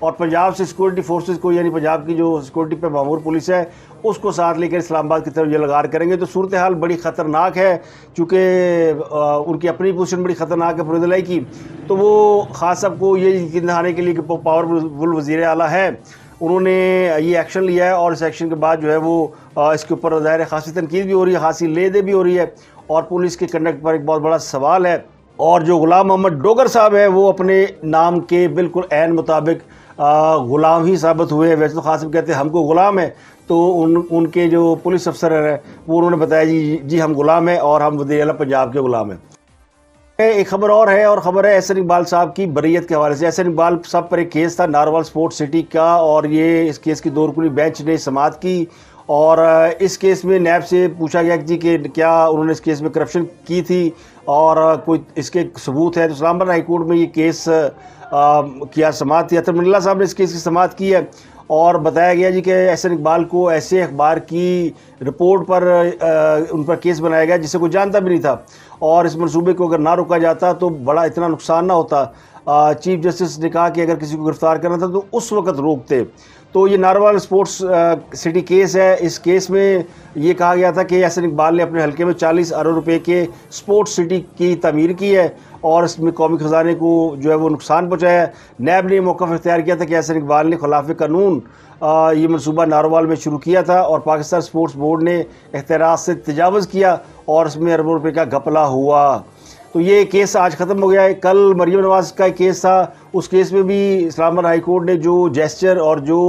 اور پنجاب سے security forces کو یعنی پنجاب کی جو سیکورٹی پہ مامور پولیس ہے اس کو ساتھ لے کر اسلام آباد کی طرف یہ لگار کریں گے. تو صورتحال بڑی خطرناک ہے چونکہ ان کی اپنی پوزیشن بڑی خطرناک ہے فیروز الہی کی. تو وہ خان صاحب کو یہ یقین دہانے کے لیے کہ پاورفل وزیر اعلیٰ ہے, انہوں نے یہ ایکشن لیا ہے, اور اس ایکشن کے بعد جو ہے وہ اس کے اوپر ظاہر خاصی تنقید بھی ہو رہی ہے, خاصی لے دے بھی ہو رہی ہے, اور پولیس کے کنڈکٹ پر ایک بہت بڑا سوال ہے. اور جو غلام محمد ڈوگر صاحب ہیں وہ اپنے نام کے بالکل عین مطابق غلام ہی ثابت ہوئے ہیں. ویسے تو خان صاحب کہتے ہیں ہم کو غلام ہیں, تو ان کے جو پولیس افسر ہیں وہ انہوں نے بتایا جی ہم غلام ہیں اور ہم وزیر اعلیٰ پنجاب کے غلام ہیں. ایک خبر اور ہے, اور خبر ہے احسن اقبال صاحب کی بریت کے حوالے سے. احسن اقبال صاحب پر ایک کیس تھا ناروال سپورٹ سٹی کا, اور یہ اس کیس کی 2 رکنی بینچ نے سماعت کی, اور اس کیس میں نیب سے پوچھا گیا جی کہ کیا انہوں نے اس کیس میں کرپشن کی تھی اور کوئی اس کے ثبوت ہے. تو اسلام آباد ہائی کورٹ میں یہ کیس کیا سماعت تھی. عطر منلہ صاحب نے اس کیس کی سماعت کی ہے, اور بتایا گیا جی کہ احسن اقبال کو ایسے اخبار کی رپورٹ پر ان پر کیس بنایا گیا جسے کوئی جانتا بھی نہیں تھا, اور اس منصوبے کو اگر نہ روکا جاتا تو بڑا اتنا نقصان نہ ہوتا. چیف جسٹس نے کہا کہ اگر کسی کو گرفتار کرنا تھا تو اس وقت روکتے. تو یہ ناروال سپورٹس سٹی کیس ہے. اس کیس میں یہ کہا گیا تھا کہ احسن اقبال نے اپنے حلقے میں 40 ارب روپے کے سپورٹس سٹی کی تعمیر کی ہے, اور اس میں قومی خزانے کو جو ہے وہ نقصان پہنچایا ہے. نیب نے موقف اختیار کیا تھا کہ احسن اقبال نے خلاف قانون یہ منصوبہ ناروال میں شروع کیا تھا, اور پاکستان سپورٹس بورڈ نے اختیارات سے تجاوز کیا اور اس میں اربوں روپے کا گھپلا ہوا. تو یہ کیس آج ختم ہو گیا ہے. کل مریم نواز کا ایک کیس تھا, اس کیس میں بھی اسلام آباد ہائی کورٹ نے جو جیسچر اور جو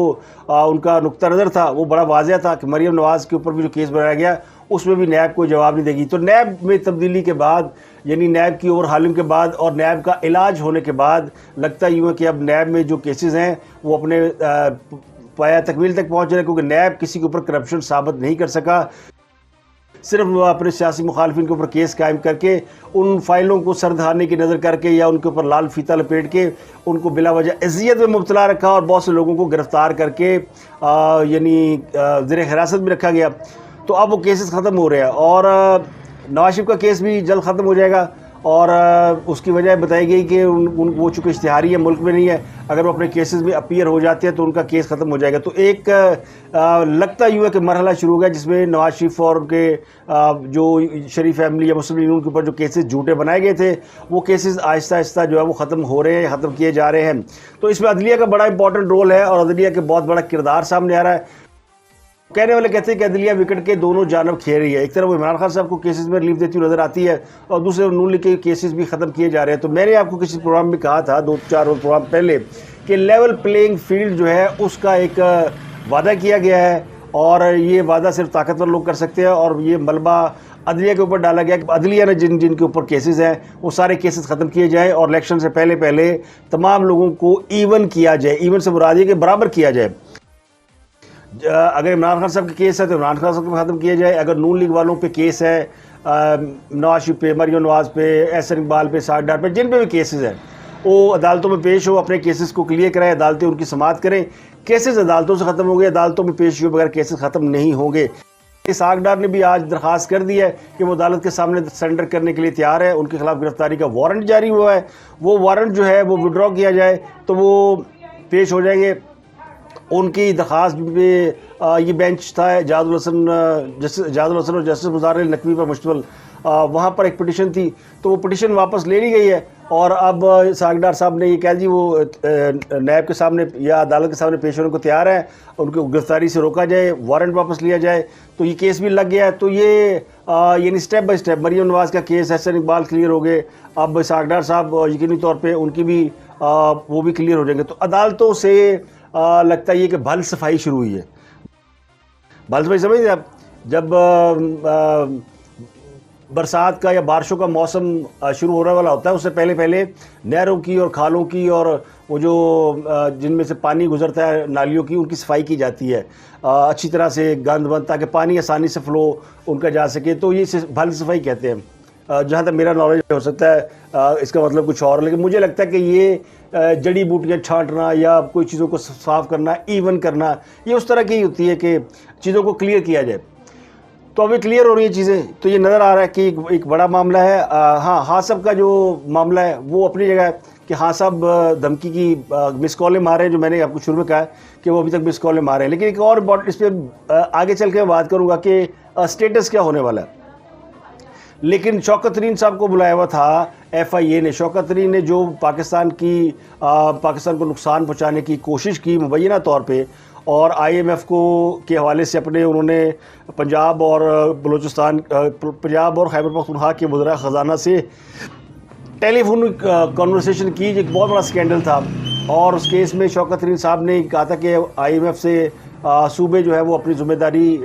ان کا نقطہ نظر تھا وہ بڑا واضح تھا کہ مریم نواز کے اوپر بھی جو کیس بنایا گیا اس میں بھی نیب کوئی جواب نہیں دے گی. تو نیب میں تبدیلی کے بعد یعنی نیب کی اوور ہالنگ کے بعد اور نیب کا علاج ہونے کے بعد لگتا یوں ہے کہ اب نیب میں جو کیسز ہیں وہ اپنے پایا تکمیل تک پہنچ رہے ہیں, کیونکہ نیب کسی کے اوپر کرپشن ثابت نہیں کر سکا. صرف وہ اپنے سیاسی مخالفین کے اوپر کیس قائم کر کے ان فائلوں کو سر دھارنے کی نظر کر کے یا ان کے اوپر لال فیتہ لپیٹ کے ان کو بلا وجہ اذیت میں مبتلا رکھا, اور بہت سے لوگوں کو گرفتار کر کے یعنی زیر حراست میں رکھا گیا. تو اب وہ کیسز ختم ہو رہے ہیں, اور نواز شریف کا کیس بھی جلد ختم ہو جائے گا, اور اس کی وجہ بتائی گئی کہ وہ چونکہ اشتہاری ہے, ملک میں نہیں ہے, اگر وہ اپنے کیسز میں اپیئر ہو جاتے ہیں تو ان کا کیس ختم ہو جائے گا. تو ایک لگتا یوں ہے کہ مرحلہ شروع ہو گیا جس میں نواز شریف اور ان کے جو شریف فیملی یا مسلم لیگ کے اوپر جو کیسز جھوٹے بنائے گئے تھے وہ کیسز آہستہ آہستہ جو ہے وہ ختم ہو رہے ہیں, ختم کیے جا رہے ہیں. تو اس میں عدلیہ کا بڑا امپورٹنٹ رول ہے, اور عدلیہ کے بہت بڑا کردار سامنے آ رہا ہے. کہنے والے کہتے ہیں کہ عدلیہ وکٹ کے دونوں جانب کھیل رہی ہے. ایک طرف وہ عمران خان صاحب کو کیسز میں ریلیف دیتی ہوئی نظر آتی ہے, اور دوسرے نون لیگ کے کیسز بھی ختم کیے جا رہے ہیں. تو میں نے آپ کو کسی پروگرام میں کہا تھا 2-4 روز پروگرام پہلے کہ لیول پلینگ فیلڈ جو ہے اس کا ایک وعدہ کیا گیا ہے, اور یہ وعدہ صرف طاقتور لوگ کر سکتے ہیں, اور یہ ملبہ عدلیہ کے اوپر ڈالا گیا کہ عدلیہ نے جن کے اوپر کیسز ہیں وہ سارے کیسز ختم کیے جائیں, اور الیکشن سے پہلے تمام لوگوں کو ایون کیا جائے. ایون سے مراد یہ کہ برابر کیا جائے. اگر عمران خان صاحب کے کیس ہے تو عمران خان صاحب کو ختم کیا جائے. اگر نون لیگ والوں پہ کیس ہے, نواز شریف پہ, مریم نواز پہ, احسن اقبال پہ, ساٹھ ڈار پہ, جن پہ بھی کیسز ہیں وہ عدالتوں میں پیش ہو, اپنے کیسز کو کلیئر کرائیں, عدالتیں ان کی سماعت کریں. کیسز عدالتوں سے ختم ہو گئے, عدالتوں میں پیش ہوئے بغیر کیسز ختم نہیں ہوں گے. ساٹھ ڈار نے بھی آج درخواست کر دی ہے کہ وہ عدالت کے سامنے سرنڈر کرنے کے لیے تیار ہے. ان کے خلاف گرفتاری کا وارنٹ جاری ہوا ہے, وہ وارنٹ جو ہے وہ وڈرا کیا جائے تو وہ پیش ہو جائیں گے. ان کی درخواست پہ یہ بینچ تھا جاد الحسن اور جسٹس مظاہر علی نقوی پر مشتمل, وہاں پر ایک پٹیشن تھی تو وہ پٹیشن واپس لے لی گئی ہے, اور اب ساگڈار صاحب نے یہ کہہ دی وہ نیب کے سامنے یا عدالت کے سامنے پیش ہونے کو تیار ہے, ان کو گرفتاری سے روکا جائے, وارنٹ واپس لیا جائے. تو یہ کیس بھی لگ گیا ہے. تو یہ یعنی step by step Maryam Nawaz کا کیس, احسن اقبال کلیئر ہو گئے, اب ساگڈار صاحب یقینی طور پہ ان کی بھی وہ بھی کلیئر ہو جائیں گے. تو عدالتوں سے لگتا ہے یہ کہ بھل صفائی شروع ہوئی ہے. بھل صفائی سمجھتے ہیں آپ, جب برسات کا یا بارشوں کا موسم شروع ہونے والا ہوتا ہے اس سے پہلے نہروں کی اور کھالوں کی اور وہ جو جن میں سے پانی گزرتا ہے نالیوں کی, ان کی صفائی کی جاتی ہے اچھی طرح سے, گند بند, تاکہ پانی آسانی سے فلو ان کا جا سکے. تو یہ بھل صفائی کہتے ہیں, جہاں تک میرا نالج ہو سکتا ہے اس کا مطلب کچھ اور, لیکن مجھے لگتا ہے کہ یہ جڑی بوٹیاں چھانٹنا یا کوئی چیزوں کو صاف کرنا, ایون کرنا, یہ اس طرح کی ہوتی ہے کہ چیزوں کو کلیئر کیا جائے. تو ابھی کلیئر ہو رہی ہیں چیزیں, تو یہ نظر آ رہا ہے کہ ایک بڑا معاملہ ہے. ہاں, صاحب کا جو معاملہ ہے وہ اپنی جگہ ہے کہ ہاں صاحب دھمکی کی مس کالیں مارے ہیں، جو میں نے آپ کو شروع میں کہا کہ وہ ابھی تک مس کالیں مارے ہیں. لیکن ایک اور اس پہ آگے چل کے بات کروں گا کہ اسٹیٹس کیا ہونے والا ہے. لیکن شوکت ترین صاحب کو بلایا ہوا تھا ایف آئی اے نے. شوکت ترین نے جو پاکستان کو نقصان پہنچانے کی کوشش کی مبینہ طور پہ، اور آئی ایم ایف کے حوالے سے انہوں نے پنجاب اور خیبر پختونخوا کے وزراء خزانہ سے ٹیلی فون کانورسیشن کی، جو ایک بہت بڑا سکینڈل تھا. اور اس کیس میں شوکت ترین صاحب نے کہا تھا کہ آئی ایم ایف سے صوبے جو ہے وہ اپنی ذمہ داری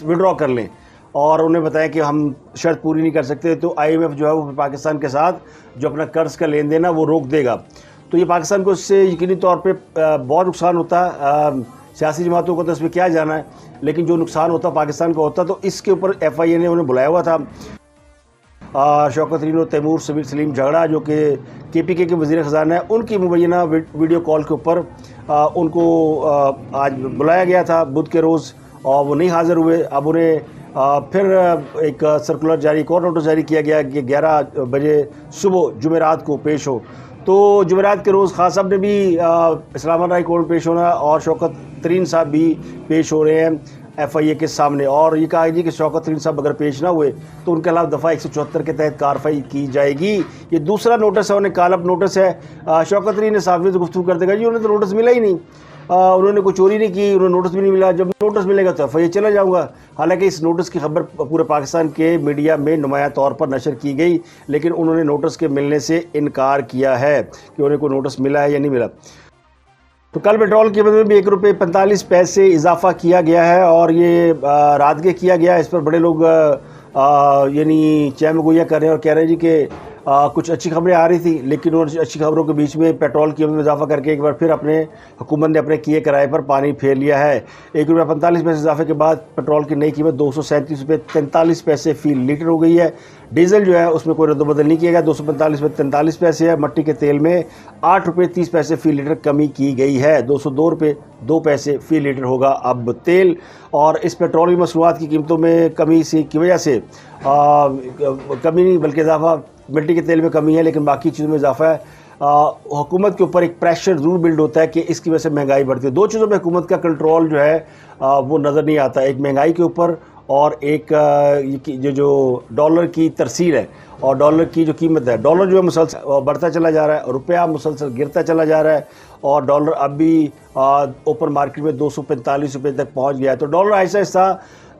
وڈرا کر لیں، اور انہیں بتایا کہ ہم شرط پوری نہیں کر سکتے، تو آئی ایم ایف جو ہے وہ پاکستان کے ساتھ جو اپنا قرض کا لین دین ہے وہ روک دے گا. تو یہ پاکستان کو اس سے یقینی طور پہ بہت نقصان ہوتا ہے. سیاسی جماعتوں کو تو اس میں کیا جانا ہے، لیکن جو نقصان ہوتا پاکستان کا ہوتا. تو اس کے اوپر ایف آئی اے نے انہیں بلایا ہوا تھا. شوکت ترین اور تیمور سلیم جھگڑا جو کہ کے پی کے وزیر خزانہ ہے، ان کی مبینہ ویڈیو کال کے اوپر ان کو آج بلایا گیا تھا بدھ کے روز، اور وہ نہیں حاضر ہوئے. اب انہیں پھر ایک سرکولر جاری، ایک اور نوٹس جاری کیا گیا کہ 11 بجے صبح جمعرات کو پیش ہو. تو جمعرات کے روز خان صاحب نے بھی اسلام آباد ہائی کورٹ میں پیش ہونا، اور شوکت ترین صاحب بھی پیش ہو رہے ہیں ایف آئی اے کے سامنے. اور یہ کہا گیا کہ شوکت ترین صاحب اگر پیش نہ ہوئے تو ان کے خلاف دفعہ 174 کے تحت کارروائی کی جائے گی. یہ دوسرا نوٹس ہے، انہیں کال اپ نوٹس ہے. شوکت ترین نے صحافیوں سے گفتگو کرتے کہا جی انہیں تو نوٹس ملا ہی نہیں، انہوں نے کوئی چوری نہیں کی، انہیں نوٹس بھی نہیں ملا. جب نوٹس ملے گا تو ایف آئی اے چلا جاؤں گا. حالانکہ اس نوٹس کی خبر پورے پاکستان کے میڈیا میں نمایاں طور پر نشر کی گئی، لیکن انہوں نے نوٹس کے ملنے سے انکار کیا ہے کہ انہیں کوئی نوٹس ملا ہے یا نہیں ملا. تو کل پیٹرول کی قیمت میں بھی 1 روپے 45 پیسے اضافہ کیا گیا ہے، اور یہ رات کے کیا گیا. اس پر بڑے لوگ یعنی چہم گویا کر رہے ہیں اور کہہ رہے ہیں جی کہ کچھ اچھی خبریں آ رہی تھیں، لیکن ان اچھی خبروں کے بیچ میں پیٹرول کی قیمت میں اضافہ کر کے ایک بار پھر حکومت نے اپنے کیے کرائے پر پانی پھیر لیا ہے. 1 روپے 45 پیسے اضافے کے بعد پیٹرول کی نئی قیمت 237 روپے 43 پیسے فی لیٹر ہو گئی ہے. ڈیزل جو ہے اس میں کوئی رد و بدل نہیں کیا گیا، 245 روپے 43 پیسے ہے. مٹی کے تیل میں 8 روپے 30 پیسے فی لیٹر کمی کی گئی ہے، 202 روپے 2 پیسے فی لیٹر ہوگا اب تیل. اور اس پیٹرولیوم مصنوعات کی قیمتوں میں کمی کی وجہ سے کمی نہیں بلکہ اضافہ مٹی کے تیل میں کمی ہے، لیکن باقی چیزوں میں اضافہ ہے. حکومت کے اوپر ایک پریشر ضرور بلڈ ہوتا ہے کہ اس کی وجہ سے مہنگائی بڑھتی ہے. 2 چیزوں پہ حکومت کا کنٹرول جو ہے وہ نظر نہیں آتا، ایک مہنگائی کے اوپر، اور ایک جو ڈالر کی ترسیل ہے اور ڈالر کی جو قیمت ہے. ڈالر جو ہے مسلسل بڑھتا چلا جا رہا ہے، روپیہ مسلسل گرتا چلا جا رہا ہے، اور ڈالر اب بھی اوپن مارکیٹ میں 245 روپے تک پہنچ گیا ہے. تو ڈالر آہستہ آہستہ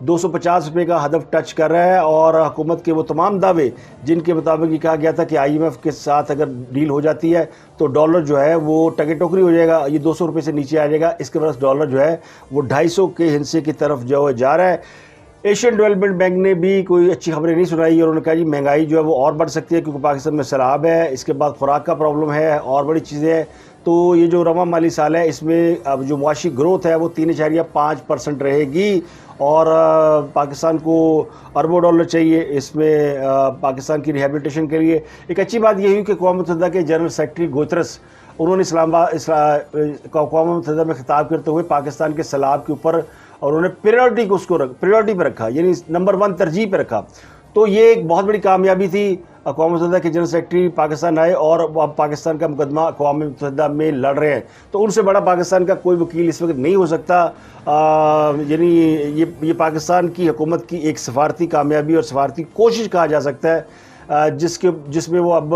250 روپے کا ہدف ٹچ کر رہا ہے. اور حکومت کے وہ تمام دعوے جن کے مطابق یہ کہا گیا تھا کہ آئی ایم ایف کے ساتھ اگر ڈیل ہو جاتی ہے تو ڈالر جو ہے وہ ٹگے ٹوکری ہو جائے گا، یہ 200 روپے سے نیچے آ جائے گا. اس کے بعد ڈالر جو ہے وہ 250 کے ہندسے کی طرف جو جا رہا ہے. ایشین ڈیولپمنٹ بینک نے بھی کوئی اچھی خبریں نہیں سنائی، اور انہوں نے کہا جی مہنگائی جو ہے وہ اور بڑھ سکتی ہے کیونکہ پاکستان میں سیلاب ہے، اس کے بعد خوراک کا پرابلم ہے اور بڑی چیزیں ہیں. تو یہ جو رواں مالی سال ہے اس میں اب جو معاشی گروتھ ہے وہ 3.5% رہے گی، اور پاکستان کو اربوں ڈالر چاہیے اس میں پاکستان کی ریہیبلیٹیشن کے لیے. ایک اچھی بات یہ ہوئی کہ اقوام متحدہ کے جنرل سیکرٹری گوترس انہوں نے اقوام متحدہ میں خطاب کرتے ہوئے پاکستان کے سیلاب کے اوپر اور انہوں نے پریورٹی پہ رکھا، یعنی نمبر 1 ترجیح پہ رکھا. تو یہ ایک بہت بڑی کامیابی تھی. اقوام متحدہ کے جنرل سیکرٹری پاکستان آئے اور اب پاکستان کا مقدمہ اقوام متحدہ میں لڑ رہے ہیں. تو ان سے بڑا پاکستان کا کوئی وکیل اس وقت نہیں ہو سکتا. یعنی یہ پاکستان کی حکومت کی ایک سفارتی کامیابی اور سفارتی کوشش کہا جا سکتا ہے، جس میں وہ اب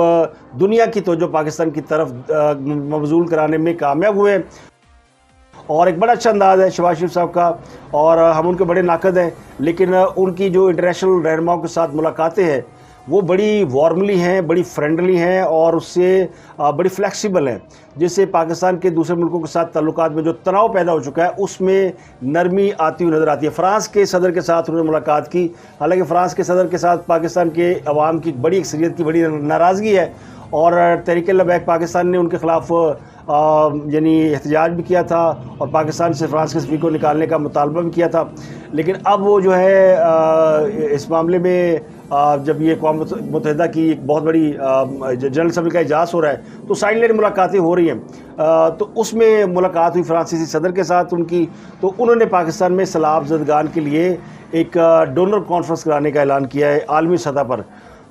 دنیا کی توجہ پاکستان کی طرف مبذول کرانے میں کامیاب ہوئے. اور ایک بڑا اچھا انداز ہے شہباز شریف صاحب کا، اور ہم ان کے بڑے ناقد ہیں، لیکن ان کی جو انٹرنیشنل رہنماؤں کے ساتھ ملاقاتیں ہیں وہ بڑی وارملی ہیں، بڑی فرینڈلی ہیں، اور اس سے بڑی فلیکسیبل ہیں، جس سے پاکستان کے دوسرے ملکوں کے ساتھ تعلقات میں جو تناؤ پیدا ہو چکا ہے اس میں نرمی آتی ہوئی نظر آتی ہے. فرانس کے صدر کے ساتھ انہوں نے ملاقات کی، حالانکہ فرانس کے صدر کے ساتھ پاکستان کے عوام کی بڑی اکثریت کی بڑی ناراضگی ہے، اور تحریک لبیک پاکستان نے ان کے خلاف یعنی احتجاج بھی کیا تھا اور پاکستان سے فرانس کے سفیر کو نکالنے کا مطالبہ بھی کیا تھا. لیکن اب وہ جو ہے اس معاملے میں جب یہ اقوام متحدہ کی ایک بہت بڑی جنرل اسمبلی کا اجلاس ہو رہا ہے تو سائڈ لائن ملاقاتیں ہو رہی ہیں، تو اس میں ملاقات ہوئی فرانسیسی صدر کے ساتھ ان کی. تو انہوں نے پاکستان میں سیلاب زدگان کے لیے ایک ڈونر کانفرنس کرانے کا اعلان کیا ہے عالمی سطح پر.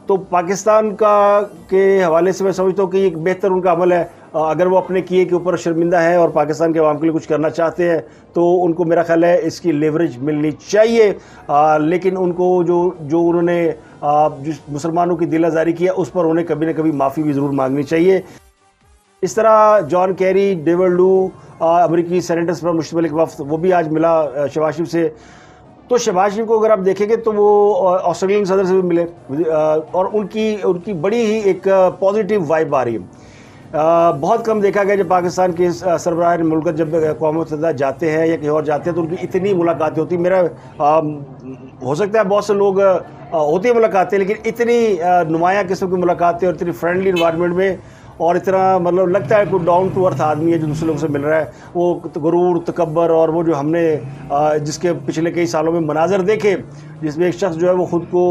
تو پاکستان کا کے حوالے سے میں سمجھتا ہوں کہ ایک بہتر ان کا عمل ہے. اگر وہ اپنے کیے کے اوپر شرمندہ ہے اور پاکستان کے عوام کے لیے کچھ کرنا چاہتے ہیں تو ان کو میرا خیال ہے اس کی لیوریج ملنی چاہیے. لیکن ان کو جو انہوں نے جس مسلمانوں کی دل آزاری کی ہے اس پر انہیں کبھی نہ کبھی معافی بھی ضرور مانگنی چاہیے. اس طرح جان کیری، ڈیوڈ لو، امریکی سینیٹرز پر مشتمل ایک وفد وہ بھی آج ملا شہباز شریف سے. تو شہباز شریف کو اگر آپ دیکھیں گے تو وہ آسٹریلین صدر سے بھی ملے اور ان کی بڑی ہی ایک پازیٹیو وائب آ رہی ہے. بہت کم دیکھا گیا جب پاکستان کے سربراہ ملکت جب اقوام متحدہ جاتے ہیں یا کہیں اور جاتے ہیں تو ان کی اتنی ملاقاتیں ہوتی. میرا ہو سکتا ہے بہت سے لوگ ہوتی ہیں ملاقاتیں، لیکن اتنی نمایاں قسم کی ملاقاتیں اور اتنی فرینڈلی انوائرمنٹ میں اور اتنا مطلب لگتا ہے کوئی ڈاؤن ٹو ارتھ آدمی ہے جو دوسرے لوگوں سے مل رہا ہے. وہ غرور، تکبر اور وہ جو ہم نے جس کے پچھلے کئی سالوں میں مناظر دیکھے جس میں ایک شخص جو ہے وہ خود کو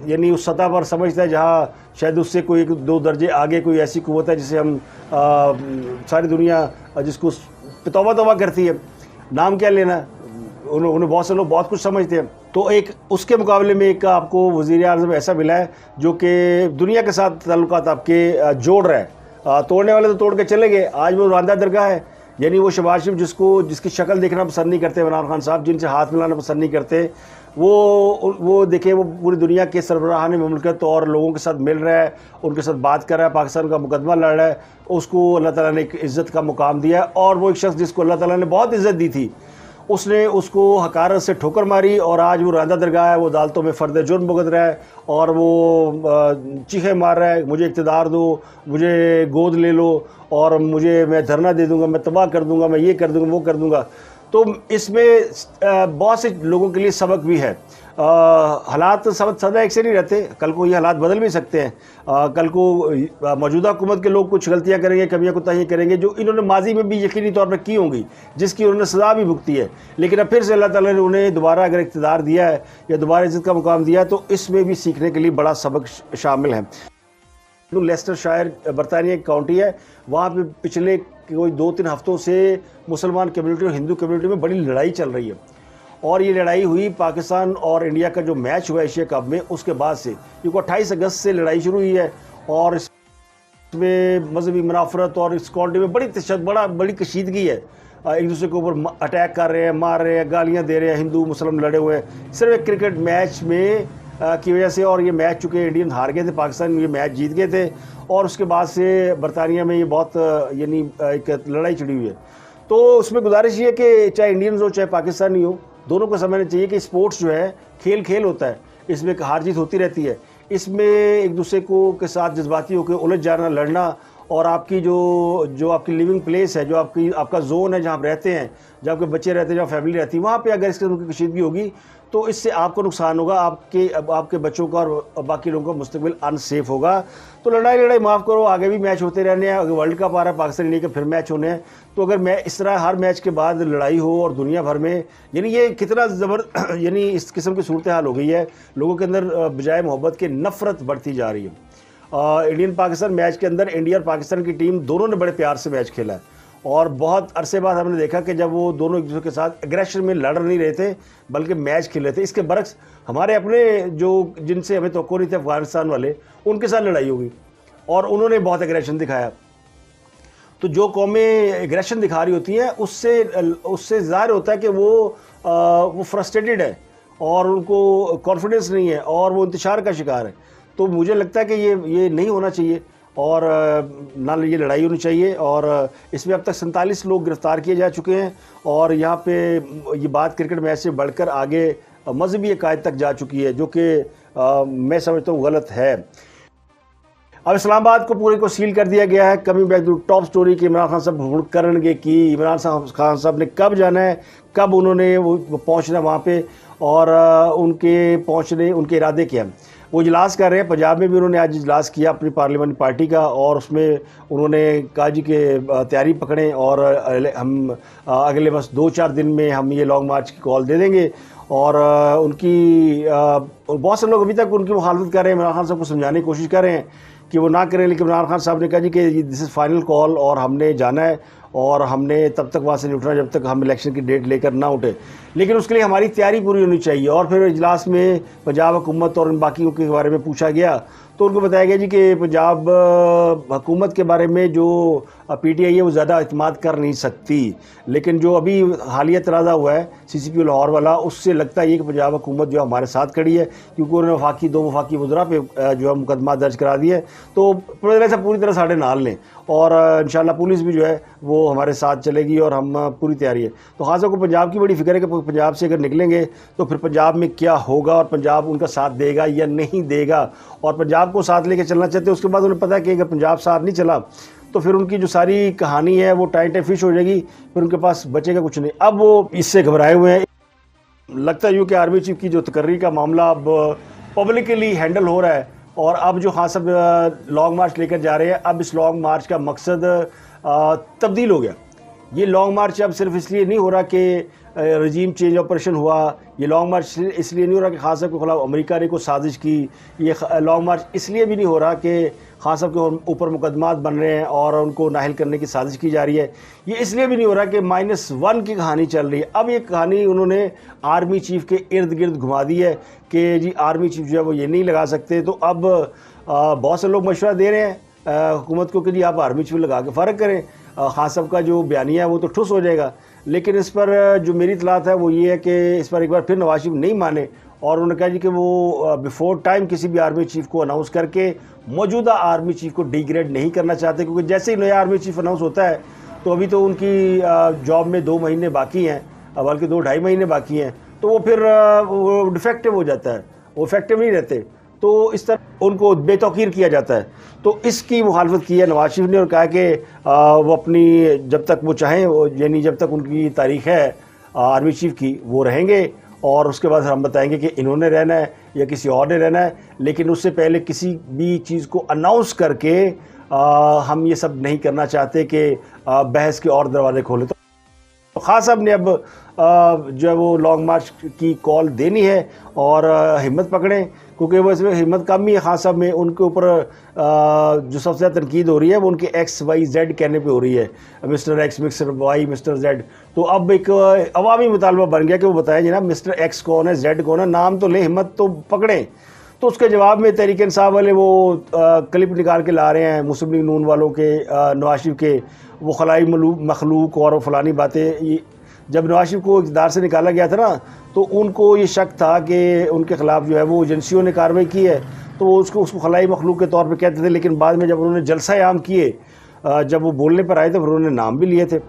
یعنی اس سطح پر سمجھتا ہے جہاں شاید اس سے کوئی 2 درجے آگے کوئی ایسی قوت ہے جسے ہم ساری دنیا جس کو توبہ کرتی ہے. نام کیا لینا، انہیں بہت سے لوگ بہت کچھ سمجھتے ہیں. تو ایک اس کے مقابلے میں ایک آپ کو وزیر اعظم ایسا ملا ہے جو کہ دنیا کے ساتھ تعلقات آپ کے جوڑ رہا ہے. توڑنے والے تو توڑ کے چلے گئے، آج وہ راندہ درگاہ ہے. یعنی وہ شہباز شریف جس کی شکل دیکھنا پسند نہیں کرتے عمران خان صاحب، جن سے ہاتھ ملانا پسند نہیں کرتے، وہ دیکھیں وہ پوری دنیا کے سربراہان مملکت اور لوگوں کے ساتھ مل رہا ہے، ان کے ساتھ بات کر رہا ہے، پاکستان کا مقدمہ لڑ رہا ہے. اس کو اللہ تعالیٰ نے ایک عزت کا مقام دیا ہے اور وہ ایک شخص جس کو اللہ تعالیٰ نے بہت عزت دی تھی اس نے اس کو حقارت سے ٹھوکر ماری اور آج وہ راندہ درگاہ ہے. وہ عدالتوں میں فرد جرم بھگت رہا ہے اور وہ چیخیں مار رہا ہے مجھے اقتدار دو، مجھے گود لے لو اور میں دھرنا دے دوں گا، میں تباہ کر دوں گا، میں یہ کر دوں گا، وہ کر دوں گا. تو اس میں بہت سے لوگوں کے لیے سبق بھی ہے. حالات سدا ایک سے نہیں رہتے، کل کو یہ حالات بدل بھی سکتے ہیں. کل کو موجودہ حکومت کے لوگ کچھ غلطیاں کریں گے، کمیاں کوتاہیاں کریں گے جو انہوں نے ماضی میں بھی یقینی طور پر کی ہوں گی، جس کی انہوں نے سزا بھی بھگتی ہے. لیکن اب پھر سے اللہ تعالیٰ نے انہیں دوبارہ اگر اقتدار دیا ہے یا دوبارہ عزت کا مقام دیا ہے تو اس میں بھی سیکھنے کے لیے بڑا سبق شامل ہے. لیسٹر شائر برطانیہ ایک کاؤنٹی ہے، وہاں پہ پچھلے کوئی 2-3 ہفتوں سے مسلمان کمیونٹی اور ہندو کمیونٹی میں بڑی لڑائی چل رہی ہے. اور یہ لڑائی ہوئی پاکستان اور انڈیا کا جو میچ ہوا ایشیا کپ میں اس کے بعد سے. کیونکہ 28 اگست سے لڑائی شروع ہوئی ہے اور اس میں مذہبی منافرت اور اس کاؤنٹی میں بڑی کشیدگی ہے. ایک دوسرے کے اوپر اٹیک کر رہے ہیں، مار رہے ہیں، گالیاں دے رہے ہیں، ہندو مسلم لڑے ہوئے ہیں صرف ایک کرکٹ میچ میں کی وجہ سے. اور یہ میچ چونکہ انڈین ہار گئے تھے، پاکستان یہ میچ جیت گئے تھے اور اس کے بعد سے برطانیہ میں یہ بہت یعنی ایک لڑائی چڑھی ہوئی ہے. تو اس میں گزارش یہ ہے کہ چاہے انڈینز ہو چاہے پاکستانی ہو، دونوں کو سمجھنا چاہیے کہ اسپورٹس جو ہے کھیل ہوتا ہے، اس میں ہار جیت ہوتی رہتی ہے. اس میں ایک دوسرے کے ساتھ جذباتی ہو کے الجھ جانا، لڑنا اور آپ کی جو آپ کی لیونگ پلیس ہے، جو آپ کا زون ہے جہاں آپ رہتے ہیں، جہاں آپ کے بچے رہتے ہیں، جہاں فیملی رہتی ہے، وہاں پہ اگر اس قسم کی کشیدگی ہوگی تو اس سے آپ کو نقصان ہوگا، آپ کے بچوں کا اور باقی لوگوں کا مستقبل ان سیف ہوگا. تو لڑائی معاف کرو، آگے بھی میچ ہوتے رہنے ہیں. اگر ورلڈ کپ آ رہا ہے پاکستان انڈیا کے پھر میچ ہونے ہیں تو اگر اس طرح ہر میچ کے بعد لڑائی ہو اور دنیا بھر میں یعنی یہ کتنا یعنی اس قسم کی صورتحال ہو گئی ہے، لوگوں کے اندر بجائے محبت کے نفرت بڑھتی جا رہی ہے. انڈین پاکستان میچ کے اندر انڈیا اور پاکستان کی ٹیم دونوں نے بڑے پیار سے میچ کھیلا ہے اور بہت عرصے بعد ہم نے دیکھا کہ جب وہ دونوں ایک دوسرے کے ساتھ ایگریشن میں لڑ نہیں رہے تھے بلکہ میچ کھیل رہے تھے. اس کے برعکس ہمارے اپنے جن سے ہمیں توقع نہیں تھے افغانستان والے، ان کے ساتھ لڑائی ہوگی اور انہوں نے بہت ایگریشن دکھایا. تو جو قومیں ایگریشن دکھا رہی ہوتی ہیں اس سے ظاہر ہوتا ہے کہ وہ فرسٹریٹڈ ہے اور ان کو کانفیڈنس نہیں ہے اور وہ انتشار کا شکار ہے. تو مجھے لگتا ہے کہ یہ نہیں ہونا چاہیے اور نہ یہ لڑائی ہونی چاہیے. اور اس میں اب تک 47 لوگ گرفتار کیے جا چکے ہیں اور یہاں پہ یہ بات کرکٹ میچ سے بڑھ کر آگے مذہبی عقائد تک جا چکی ہے جو کہ میں سمجھتا ہوں غلط ہے. اب اسلام آباد کو پورے کو سیل کر دیا گیا ہے. Coming back to top story کہ عمران خان صاحب کرنگے کی عمران خان صاحب نے کب جانا ہے، کب انہوں نے وہ پہنچنا وہاں پہ اور ان کے ارادے کیا. وہ اجلاس کر رہے ہیں. پنجاب میں بھی انہوں نے آج اجلاس کیا اپنی پارلیمنٹ پارٹی کا اور اس میں انہوں نے کہا جی کہ تیاری پکڑیں اور ہم اگلے بس 2-4 دن میں ہم یہ لانگ مارچ کی کال دے دیں گے. اور ان کی بہت سے لوگ ابھی تک ان کی مخالفت کر رہے ہیں، عمران خان صاحب کو سمجھانے کی کوشش کر رہے ہیں کہ وہ نہ کریں، لیکن عمران خان صاحب نے کہا جی کہ دس از فائنل کال اور ہم نے جانا ہے اور ہم نے تب تک وہاں سے نہیں اٹھنا جب تک ہم الیکشن کی ڈیٹ لے کر نہ اٹھے، لیکن اس کے لیے ہماری تیاری پوری ہونی چاہیے۔ اور پھر اجلاس میں پنجاب حکومت اور ان باقیوں کے بارے میں پوچھا گیا تو ان کو بتایا گیا جی کہ پنجاب حکومت کے بارے میں جو پی ٹی آئی ہے وہ زیادہ اعتماد کر نہیں سکتی، لیکن جو ابھی حالیہ تنازع ہوا ہے سی سی پی لاہور والا، اس سے لگتا ہے کہ پنجاب حکومت جو ہمارے ساتھ کھڑی ہے، کیونکہ انہوں نے دو وفاقی وزراء پہ جو ہے مقدمہ درج کرا دیا ہے، تو پوری طرح ساڑھے نال لیں، اور انشاءاللہ پولیس بھی جو ہے وہ ہمارے ساتھ چلے گی اور ہم پوری تیاری ہے۔ تو خاص طور کو پنجاب کی بڑی فکر ہے کہ پنجاب سے اگر نکلیں گے تو پھر پنجاب میں کیا ہوگا، اور پنجاب ان کا ساتھ دے گا یا نہیں دے گا، اور پنجاب کو ساتھ لے کے چلنا چاہتے ہیں۔ اس کے بعد انہیں پتہ ہے کہ اگر پنجاب ساتھ نہیں چلا تو پھر ان کی جو ساری کہانی ہے وہ ٹائم فش ہو جائے گی، پھر ان کے پاس بچے گا کچھ نہیں۔ اب وہ اس سے گھبرائے ہوئے ہیں۔ لگتا ہے کہ آرمی چیف کی جو تقرری کا معاملہ اب پبلکلی ہینڈل ہو رہا ہے، اور اب جو خاص اب لانگ مارچ لے کر جا رہے ہیں، اب اس لانگ مارچ کا مقصد تبدیل ہو گیا۔ یہ لانگ مارچ اب صرف اس لیے نہیں ہو رہا کہ رجیم چینج آپریشن ہوا، یہ لانگ مارچ اس لیے نہیں ہو رہا کہ خاص صاحب کے خلاف امریکہ نے کوئی سازش کی، یہ لانگ مارچ اس لیے بھی نہیں ہو رہا کہ خاص صاحب کے اوپر مقدمات بن رہے ہیں اور ان کو نااہل کرنے کی سازش کی جا رہی ہے، یہ اس لیے بھی نہیں ہو رہا کہ -1 کی کہانی چل رہی ہے۔ اب یہ کہانی انہوں نے آرمی چیف کے ارد گرد گھما دی ہے کہ جی آرمی چیف جو ہے وہ یہ نہیں لگا سکتے، تو اب بہت سے لوگ مشورہ دے رہے ہیں حکومت کو کہ جی آپ آرمی چیف لگا کے فارغ کریں، خان صاحب کا جو بیانیہ ہے وہ تو ٹھوس ہو جائے گا۔ لیکن اس پر جو میری اطلاعات ہے وہ یہ ہے کہ اس پر ایک بار پھر نواز شریف نہیں مانے، اور انہوں نے کہا جی کہ وہ بیفور ٹائم کسی بھی آرمی چیف کو اناؤنس کر کے موجودہ آرمی چیف کو ڈی گریڈ نہیں کرنا چاہتے، کیونکہ جیسے ہی نیا آرمی چیف اناؤنس ہوتا ہے تو ابھی تو ان کی جاب میں 2 مہینے باقی ہیں، بلکہ 2-2.5 مہینے باقی ہیں، تو وہ پھر وہ ڈیفیکٹو ہو جاتا ہے، وہ افیکٹو نہیں رہتے، تو اس طرح ان کو بے توقیر کیا جاتا ہے۔ تو اس کی مخالفت کی ہے نواز شریف نے، اور کہا کہ وہ اپنی جب تک وہ چاہیں، یعنی جب تک ان کی تاریخ ہے آرمی چیف کی، وہ رہیں گے، اور اس کے بعد ہم بتائیں گے کہ انہوں نے رہنا ہے یا کسی اور نے رہنا ہے، لیکن اس سے پہلے کسی بھی چیز کو اناؤنس کر کے ہم یہ سب نہیں کرنا چاہتے کہ بحث کے اور دروازے کھولیں۔ تو خان صاحب نے اب جو ہے وہ لانگ مارچ کی کال دینی ہے، اور ہمت پکڑیں، کیونکہ وہ اس میں ہمت کم ہی ہے خان صاحب میں۔ ان کے اوپر جو سب سے زیادہ تنقید ہو رہی ہے وہ ان کے XYZ کہنے پہ ہو رہی ہے، mister X, mister Y, mister Z. تو اب ایک عوامی مطالبہ بن گیا کہ وہ بتائیں جناب مسٹر ایکس کون ہے، زیڈ کون ہے، نام تو لیں، ہمت تو پکڑیں۔ تو اس کے جواب میں تحریک انصاف والے وہ کلپ نکال کے لا رہے ہیں مسلم لیگ نون والوں کے، نواز شریف کے، وہ خلائی مخلوق اور فلانی باتیں۔ جب نواز شریف کو اقتدار سے نکالا گیا تھا نا، تو ان کو یہ شک تھا کہ ان کے خلاف جو ہے وہ ایجنسیوں نے کارروائی کی ہے، تو وہ اس کو خلائی مخلوق کے طور پہ کہتے تھے، لیکن بعد میں جب انہوں نے جلسہ عام کیے، جب وہ بولنے پر آئے تھے، پھر انہوں نے نام بھی لیے تھے۔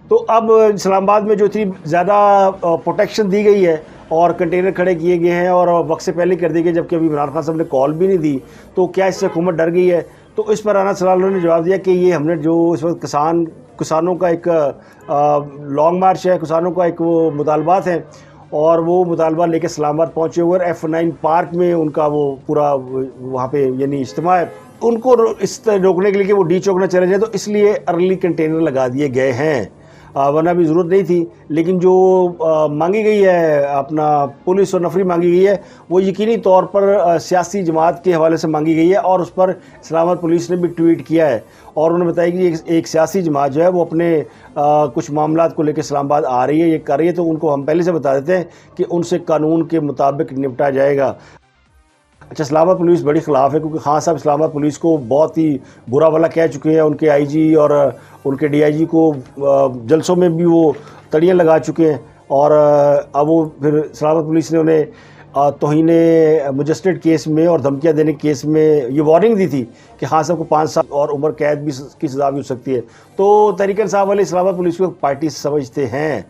تو اب اسلام آباد میں جو اتنی زیادہ پروٹیکشن دی گئی ہے اور کنٹینر کھڑے کیے گئے ہیں اور وقت سے پہلے کر دی گئی، جبکہ ابھی عمران خان صاحب نے کال بھی نہیں دی، تو کیا اس سے حکومت ڈر گئی ہے؟ تو اس پر رانا سلال نے جواب دیا کہ یہ ہم نے جو اس وقت کسانوں کا ایک لانگ مارچ ہے، کسانوں کا ایک وہ مطالبات ہیں، اور وہ مطالبہ لے کے اسلام آباد پہنچے ہوئے، F9 پارک میں ان کا وہ پورا وہاں پہ یعنی اجتماع ہے، ان کو اس روکنے کے لیے کہ وہ ڈی چوک نہ چلے جائیں، تو اس لیے ارلی کنٹینر لگا دیے گئے ہیں، ورنہ بھی ضرورت نہیں تھی۔ لیکن جو مانگی گئی ہے اپنا پولیس اور نفری مانگی گئی ہے، وہ یقینی طور پر سیاسی جماعت کے حوالے سے مانگی گئی ہے، اور اس پر اسلام آباد پولیس نے بھی ٹویٹ کیا ہے، اور انہوں نے بتایا کہ ایک سیاسی جماعت جو ہے وہ اپنے کچھ معاملات کو لے کے اسلام آباد آ رہی ہے، یہ کر رہی ہے، تو ان کو ہم پہلے سے بتا دیتے ہیں کہ ان سے قانون کے مطابق نپٹا جائے گا۔ اچھا، اسلام آباد پولیس بڑی خلاف ہے، کیونکہ خان صاحب اسلام آباد پولیس کو بہت ہی برا بھلا کہہ چکے ہیں، ان کے آئی جی اور ان کے ڈی آئی جی کو جلسوں میں بھی وہ تڑیاں لگا چکے ہیں، اور اب وہ پھر اسلام آباد پولیس نے انہیں توہین مجسٹریٹ کیس میں اور دھمکیاں دینے کیس میں یہ وارننگ دی تھی کہ خان صاحب کو 5 سال اور عمر قید بھی کی سزا بھی ہو سکتی ہے۔ تو تحریک انصاف والے اسلام آباد پولیس کو پارٹی سمجھتے ہیں۔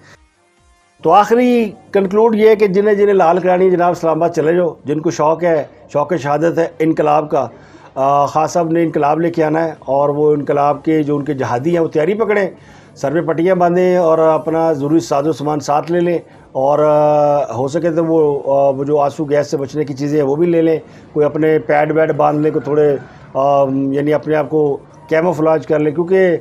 تو آخری کنکلوڈ یہ ہے کہ جنہیں لال کرانی ہے جناب اسلام آباد چلے جاؤ، جن کو شوق ہے، شوق شہادت ہے انقلاب کا، خان صاحب نے انقلاب لے کے آنا ہے، اور وہ انقلاب کے جو ان کے جہادی ہیں وہ تیاری پکڑیں، سر پہ پٹیاں باندھیں اور اپنا ضروری ساز و سامان ساتھ لے لیں، اور ہو سکے تو وہ جو آنسو گیس سے بچنے کی چیزیں ہیں وہ بھی لے لیں، کوئی اپنے پیڈ ویڈ باندھ لیں، کوئی تھوڑے یعنی اپنے آپ کو کیموفلاج کر لیں، کیونکہ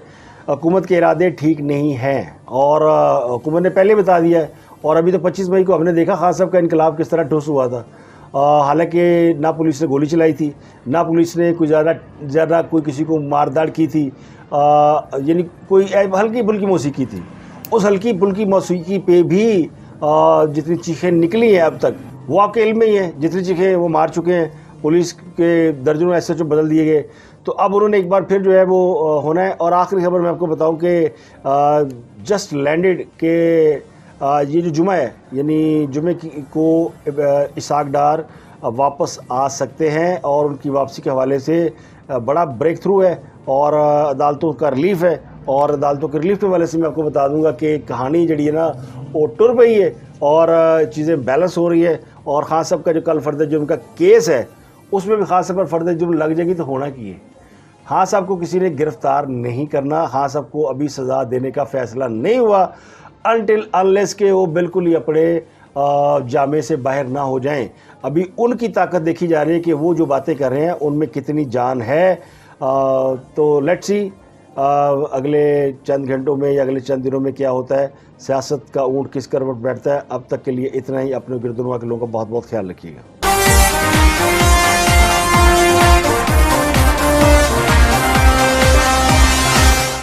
حکومت کے ارادے ٹھیک نہیں ہیں، اور حکومت نے پہلے بتا دیا ہے، اور ابھی تو 25 مئی کو ہم نے دیکھا خان صاحب کا انقلاب کس طرح ٹھوس ہوا تھا، حالانکہ نہ پولیس نے گولی چلائی تھی، نہ پولیس نے کوئی زیادہ کوئی کسی کو مار داڑ کی تھی، یعنی کوئی ہلکی پھلکی موسیقی تھی، اس ہلکی پھلکی موسیقی پہ بھی جتنی چیخیں نکلی ہیں اب تک وہ آپ کے علم میں ہی ہیں، جتنی چیخیں وہ مار چکے ہیں، پولیس کے درجنوں ایس ایچ او بدل دیے گئے، تو اب انہوں نے ایک بار پھر جو ہے وہ ہونا ہے۔ اور آخری خبر میں آپ کو بتاؤں کہ جسٹ لینڈڈ کہ یہ جو جمعہ ہے، یعنی جمعے کو اسحاق ڈار واپس آ سکتے ہیں، اور ان کی واپسی کے حوالے سے بڑا بریک تھرو ہے اور عدالتوں کا ریلیف ہے۔ اور عدالتوں کے ریلیف کے حوالے سے میں آپ کو بتا دوں گا کہ کہانی جڑی ہے نا وہ ٹر پئی ہے اور چیزیں بیلنس ہو رہی ہے۔ اور خان صاحب کا جو کل فرد جرم کا کیس ہے اس میں بھی خان صاحب پر فرد جرم لگ جائے گی تو ہونا کی ہے، خان صاحب کو کسی نے گرفتار نہیں کرنا، خان صاحب کو ابھی سزا دینے کا فیصلہ نہیں ہوا انٹل انلیس کہ وہ بالکل ہی اپنے جامے سے باہر نہ ہو جائیں۔ ابھی ان کی طاقت دیکھی جا رہی ہے کہ وہ جو باتیں کر رہے ہیں ان میں کتنی جان ہے۔ تو لیٹس سی اگلے چند گھنٹوں میں یا اگلے چند دنوں میں کیا ہوتا ہے، سیاست کا اونٹ کس کروٹ بیٹھتا ہے۔ اب تک کے لیے اتنا ہی، اپنے گردنوا کے لوگوں کا بہت بہت خیال رکھیے گا۔